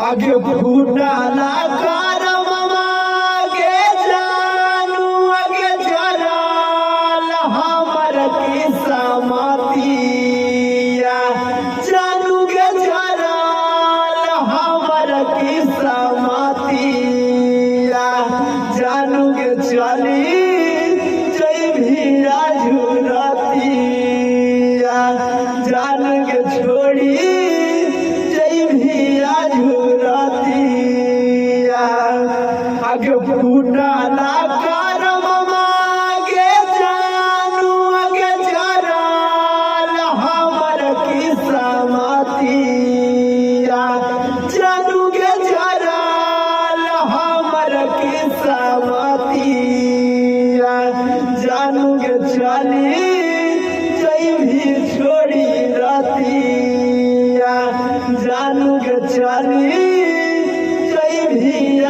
आगे फूटाला करमवा के जानू आगे जराल हमर किस्मतिया जानू के जराल हमर किस्मतिया जानू के चली जइभिया झुरतिया जानू के छोड़ी जइभिया झुरतिया आगे फूटाला करमवा के जानू आगे जराल हमर किस्मतिया जानू के जराल हमर किस्मतिया जानू के चली जइभी छोड़ी रतिया जानू के चली जइभिया